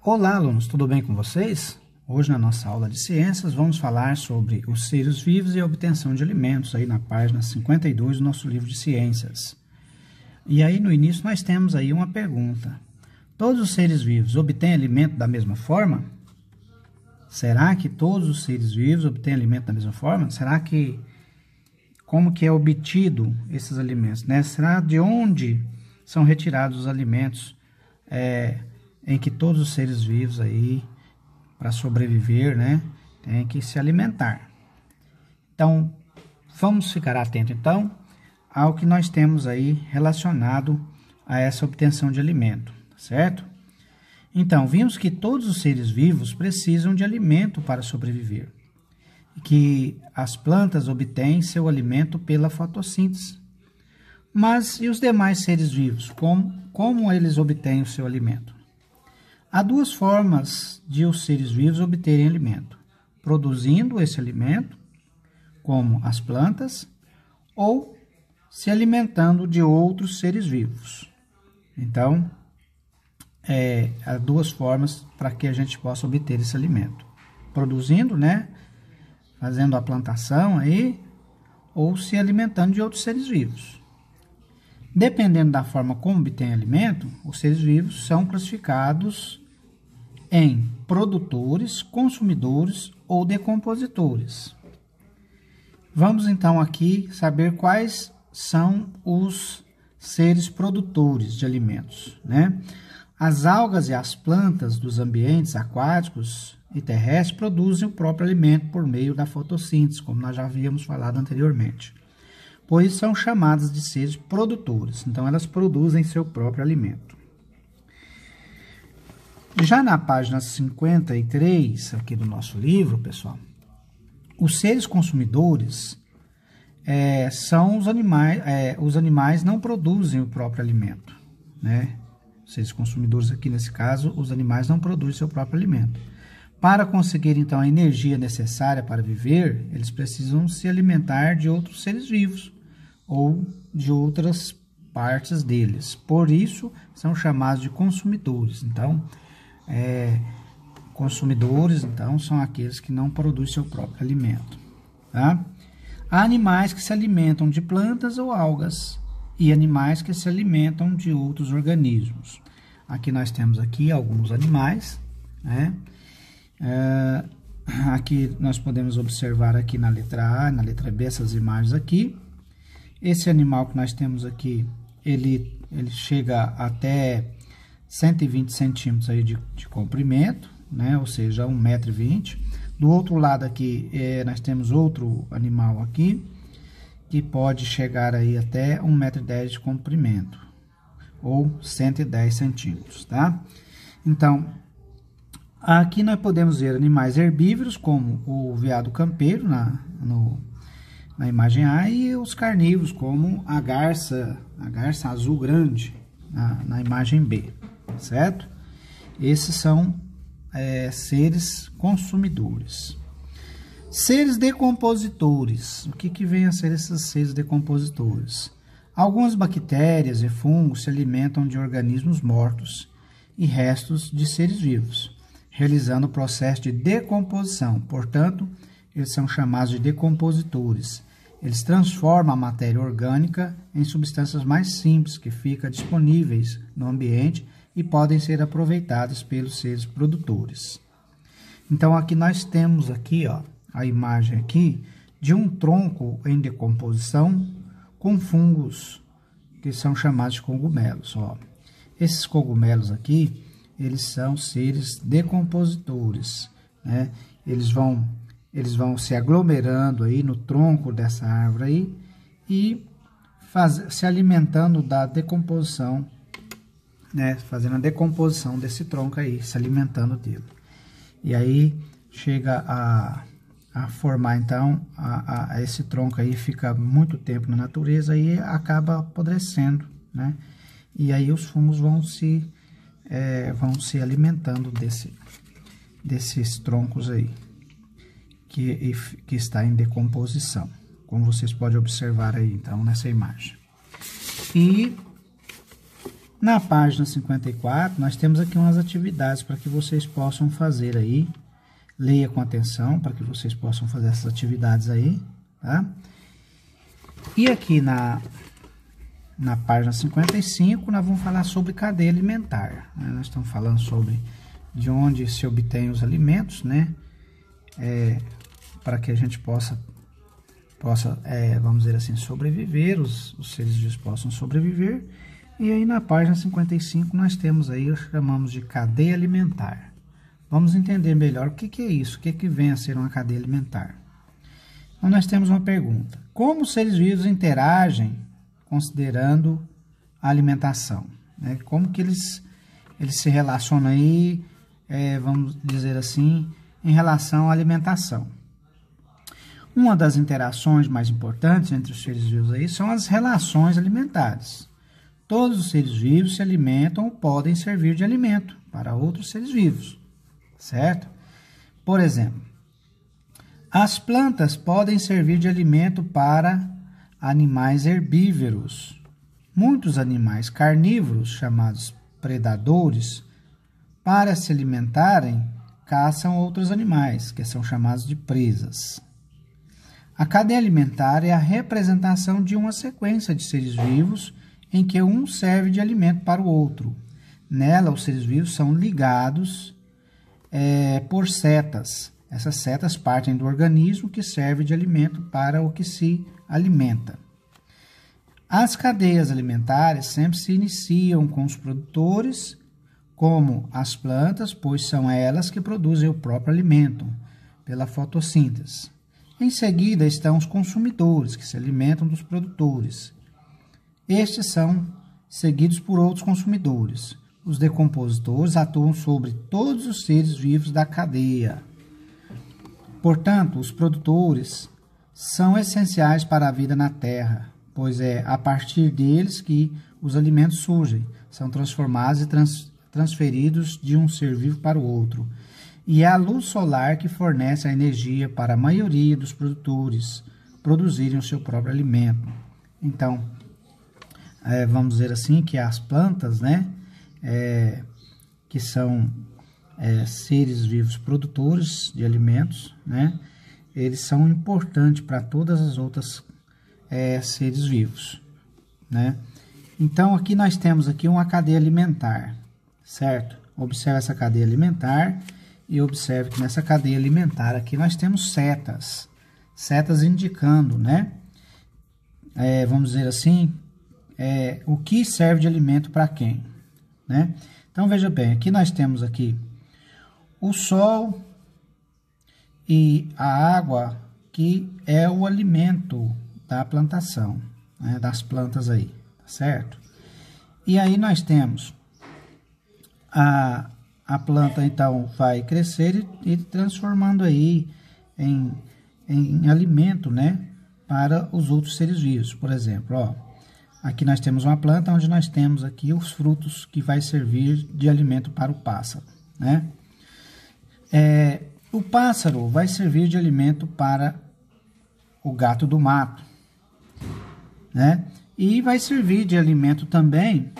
Olá, alunos, tudo bem com vocês? Hoje, na nossa aula de ciências, vamos falar sobre os seres vivos e a obtenção de alimentos, aí na página 52 do nosso livro de ciências. E aí, no início, nós temos aí uma pergunta. Todos os seres vivos obtêm alimento da mesma forma? Será que todos os seres vivos obtêm alimento da mesma forma? Como que é obtido esses alimentos, né? Será de onde são retirados os alimentos em que todos os seres vivos aí, para sobreviver, né, têm que se alimentar? Então, vamos ficar atentos, então, ao que nós temos aí relacionado a essa obtenção de alimento, certo? Então, vimos que todos os seres vivos precisam de alimento para sobreviver, e que as plantas obtêm seu alimento pela fotossíntese. Mas e os demais seres vivos? Como eles obtêm o seu alimento? Há duas formas de os seres vivos obterem alimento: produzindo esse alimento, como as plantas, ou se alimentando de outros seres vivos. Então, há duas formas para que a gente possa obter esse alimento: produzindo, né, fazendo a plantação aí, ou se alimentando de outros seres vivos. Dependendo da forma como obtém alimento, os seres vivos são classificados em produtores, consumidores ou decompositores. Vamos então aqui saber quais são os seres produtores de alimentos, né? As algas e as plantas dos ambientes aquáticos e terrestres produzem o próprio alimento por meio da fotossíntese, como nós já havíamos falado anteriormente. Por isso são chamadas de seres produtores. Então elas produzem seu próprio alimento. Já na página 53 aqui do nosso livro, pessoal, os seres consumidores são os animais. Os animais não produzem o próprio alimento, né? Os seres consumidores aqui, nesse caso, os animais não produzem seu próprio alimento. Para conseguir, então, a energia necessária para viver, eles precisam se alimentar de outros seres vivos ou de outras partes deles. Por isso, são chamados de consumidores. Então, consumidores, então, são aqueles que não produzem seu próprio alimento, tá? Há animais que se alimentam de plantas ou algas e animais que se alimentam de outros organismos. Aqui nós temos aqui alguns animais, né? Aqui nós podemos observar aqui na letra A, na letra B, essas imagens aqui. Esse animal que nós temos aqui, ele chega até 120 centímetros aí de comprimento, né? Ou seja, 1,20 m. Do outro lado aqui, nós temos outro animal aqui, que pode chegar aí até 1,10 m de comprimento, ou 110 centímetros, tá? Então, aqui nós podemos ver animais herbívoros, como o veado campeiro, na imagem A, e os carnívoros, como a garça azul grande, na imagem B, certo? Esses são seres consumidores. Seres decompositores. O que vem a ser esses seres decompositores? Algumas bactérias e fungos se alimentam de organismos mortos e restos de seres vivos, realizando o processo de decomposição. Portanto, eles são chamados de decompositores. Eles transformam a matéria orgânica em substâncias mais simples que ficam disponíveis no ambiente e podem ser aproveitadas pelos seres produtores. Então, aqui nós temos aqui, ó, a imagem aqui de um tronco em decomposição com fungos que são chamados de cogumelos, ó. Esses cogumelos aqui, eles são seres decompositores, né? Eles vão se aglomerando aí no tronco dessa árvore aí e se alimentando da decomposição, né? Fazendo a decomposição desse tronco aí, se alimentando dele. E aí chega a formar, então, esse tronco aí fica muito tempo na natureza e acaba apodrecendo, né? E aí os fungos vão se alimentando desses troncos aí, que está em decomposição, como vocês podem observar aí, então, nessa imagem. E Na página 54, nós temos aqui umas atividades para que vocês possam fazer aí. Leia com atenção para que vocês possam fazer essas atividades aí, tá? E aqui na página 55, nós vamos falar sobre cadeia alimentar, né? Nós estamos falando sobre de onde se obtém os alimentos, né? Para que a gente possa vamos dizer assim, sobreviver, os seres vivos possam sobreviver. E aí na página 55 nós temos aí, chamamos de cadeia alimentar. Vamos entender melhor o que é isso, o que vem a ser uma cadeia alimentar. Então nós temos uma pergunta: como os seres vivos interagem considerando a alimentação, né? Como que eles se relacionam aí, vamos dizer assim, em relação à alimentação? Uma das interações mais importantes entre os seres vivos aí são as relações alimentares. Todos os seres vivos se alimentam ou podem servir de alimento para outros seres vivos, certo? Por exemplo, as plantas podem servir de alimento para animais herbívoros. Muitos animais carnívoros, chamados predadores, para se alimentarem, caçam outros animais, que são chamados de presas. A cadeia alimentar é a representação de uma sequência de seres vivos em que um serve de alimento para o outro. Nela, os seres vivos são ligados por setas. Essas setas partem do organismo que serve de alimento para o que se alimenta. As cadeias alimentares sempre se iniciam com os produtores, como as plantas, pois são elas que produzem o próprio alimento, pela fotossíntese. Em seguida estão os consumidores, que se alimentam dos produtores. Estes são seguidos por outros consumidores. Os decompositores atuam sobre todos os seres vivos da cadeia. Portanto, os produtores são essenciais para a vida na Terra, pois é a partir deles que os alimentos surgem, são transformados e transferidos de um ser vivo para o outro. E é a luz solar que fornece a energia para a maioria dos produtores produzirem o seu próprio alimento. Então, vamos dizer assim, que as plantas, né, que são seres vivos produtores de alimentos, né, eles são importantes para todas as outras seres vivos, né? Então, aqui nós temos aqui uma cadeia alimentar, certo? Observe essa cadeia alimentar e observe que nessa cadeia alimentar aqui nós temos setas indicando, né? Vamos dizer assim, o que serve de alimento para quem, né? Então, veja bem, aqui nós temos aqui o sol e a água, que é o alimento da plantação, né, das plantas aí, tá certo? E aí nós temos a planta, então, vai crescer e transformando aí em alimento, né, para os outros seres vivos. Por exemplo, ó, aqui nós temos uma planta onde nós temos aqui os frutos que vai servir de alimento para o pássaro, né? O pássaro vai servir de alimento para o gato do mato, né? E vai servir de alimento também,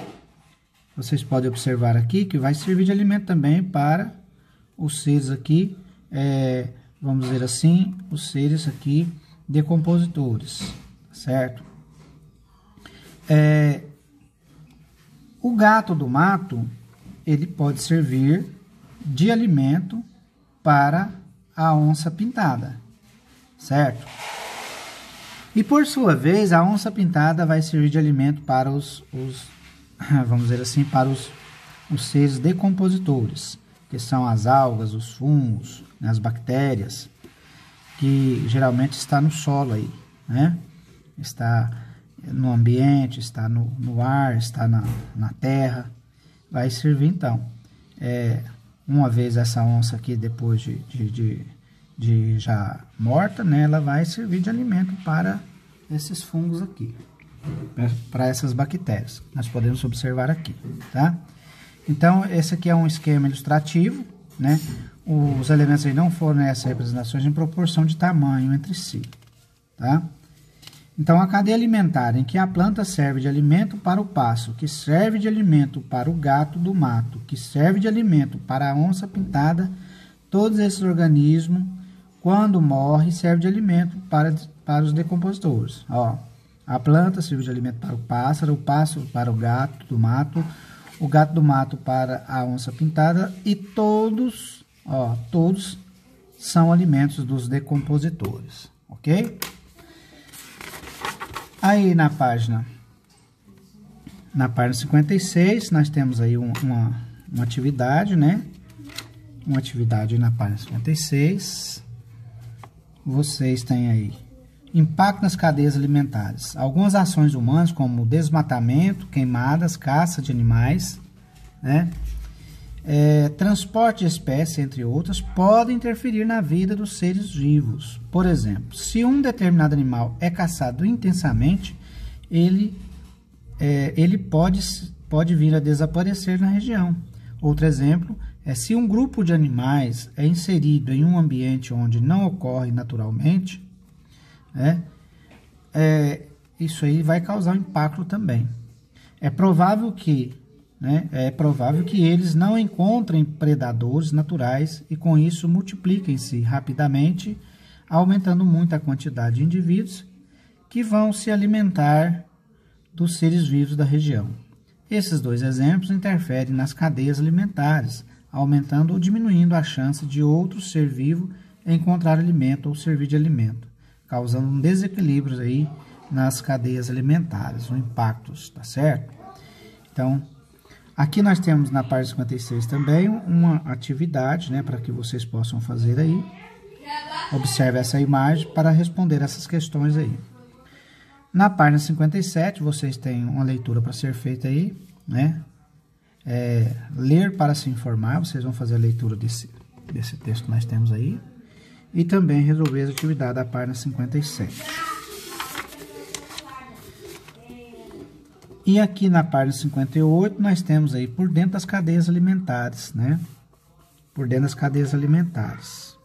vocês podem observar aqui, que vai servir de alimento também para os seres aqui, vamos dizer assim, os seres aqui decompositores, certo? O gato do mato, ele pode servir de alimento para a onça pintada, certo? E por sua vez, a onça pintada vai servir de alimento para vamos dizer assim, para os seres decompositores, que são as algas, os fungos, né, as bactérias, que geralmente está no solo aí, né? Está no ambiente, está no ar, está na terra. Vai servir então. Uma vez essa onça aqui, depois de já morta, né, ela vai servir de alimento para esses fungos aqui, para essas bactérias. Nós podemos observar aqui, tá? Então, esse aqui é um esquema ilustrativo, né? Os elementos aí não fornecem representações em proporção de tamanho entre si, tá? Então, a cadeia alimentar em que a planta serve de alimento para o passo, que serve de alimento para o gato do mato, que serve de alimento para a onça pintada, todos esses organismos, quando morre, serve de alimento para os decompositores. Ó, a planta serve de alimento para o pássaro para o gato do mato, o gato do mato para a onça pintada e todos são alimentos dos decompositores, ok? Aí na página 56, nós temos aí uma atividade, né? Uma atividade na página 56. Vocês têm aí impacto nas cadeias alimentares. Algumas ações humanas, como desmatamento, queimadas, caça de animais, né? Transporte de espécies, entre outras, podem interferir na vida dos seres vivos. Por exemplo, se um determinado animal é caçado intensamente, ele pode vir a desaparecer na região. Outro exemplo é se um grupo de animais é inserido em um ambiente onde não ocorre naturalmente, isso aí vai causar um impacto também. É provável que eles não encontrem predadores naturais e com isso multipliquem-se rapidamente, aumentando muito a quantidade de indivíduos que vão se alimentar dos seres vivos da região. Esses dois exemplos interferem nas cadeias alimentares, aumentando ou diminuindo a chance de outro ser vivo encontrar alimento ou servir de alimento, causando um desequilíbrio aí nas cadeias alimentares, um impacto, tá certo? Então, aqui nós temos na página 56 também uma atividade, né, para que vocês possam fazer aí. Observe essa imagem para responder essas questões aí. Na página 57, vocês têm uma leitura para ser feita aí, né? Ler para se informar, vocês vão fazer a leitura desse texto que nós temos aí. E também resolver as atividades da página 57. E aqui na página 58, nós temos aí por dentro das cadeias alimentares, né? Por dentro das cadeias alimentares.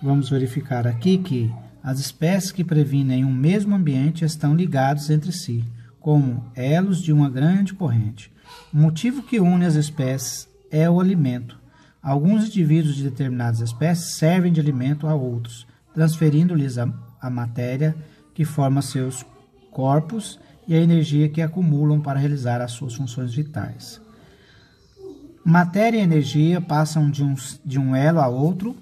Vamos verificar aqui que as espécies que previnem um mesmo ambiente estão ligadas entre si, como elos de uma grande corrente. O motivo que une as espécies é o alimento. Alguns indivíduos de determinadas espécies servem de alimento a outros, transferindo-lhes a matéria que forma seus corpos e a energia que acumulam para realizar as suas funções vitais. Matéria e energia passam de um elo a outro,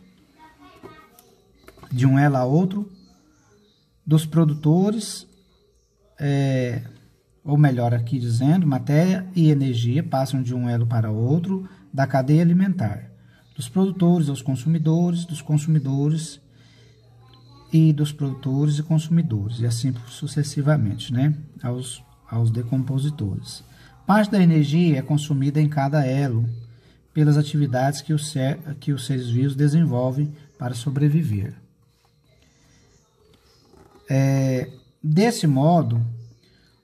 dos produtores, ou melhor aqui dizendo, matéria e energia passam de um elo para outro da cadeia alimentar, dos produtores aos consumidores, dos consumidores e dos produtores e consumidores, e assim sucessivamente, né, aos decompositores. Parte da energia é consumida em cada elo pelas atividades que os seres vivos desenvolvem para sobreviver. Desse modo,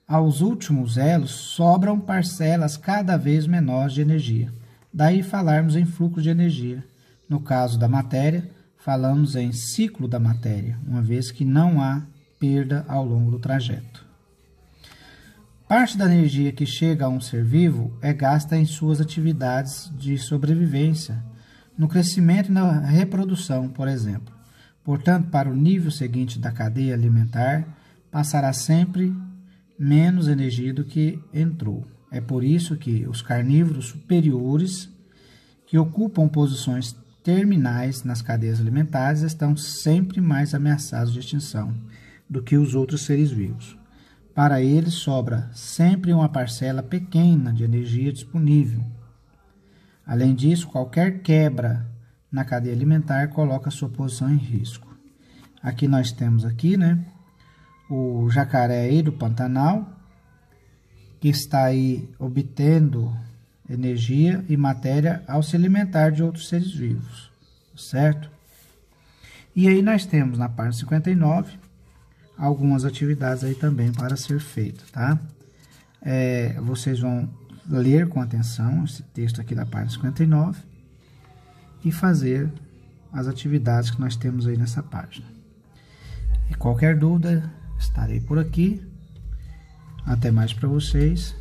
aos últimos elos sobram parcelas cada vez menores de energia. Daí falarmos em fluxo de energia. No caso da matéria, falamos em ciclo da matéria, uma vez que não há perda ao longo do trajeto. Parte da energia que chega a um ser vivo é gasta em suas atividades de sobrevivência, no crescimento e na reprodução, por exemplo. Portanto, para o nível seguinte da cadeia alimentar, passará sempre menos energia do que entrou. É por isso que os carnívoros superiores, que ocupam posições terminais nas cadeias alimentares, estão sempre mais ameaçados de extinção do que os outros seres vivos. Para eles sobra sempre uma parcela pequena de energia disponível. Além disso, qualquer quebra na cadeia alimentar coloca sua posição em risco. Aqui nós temos né, o jacaré aí do Pantanal, que está aí obtendo energia e matéria ao se alimentar de outros seres vivos, certo? E aí nós temos na página 59 algumas atividades aí também para ser feita, tá? Vocês vão ler com atenção esse texto aqui da página 59 e fazer as atividades que nós temos aí nessa página. E qualquer dúvida, estarei por aqui. Até mais para vocês.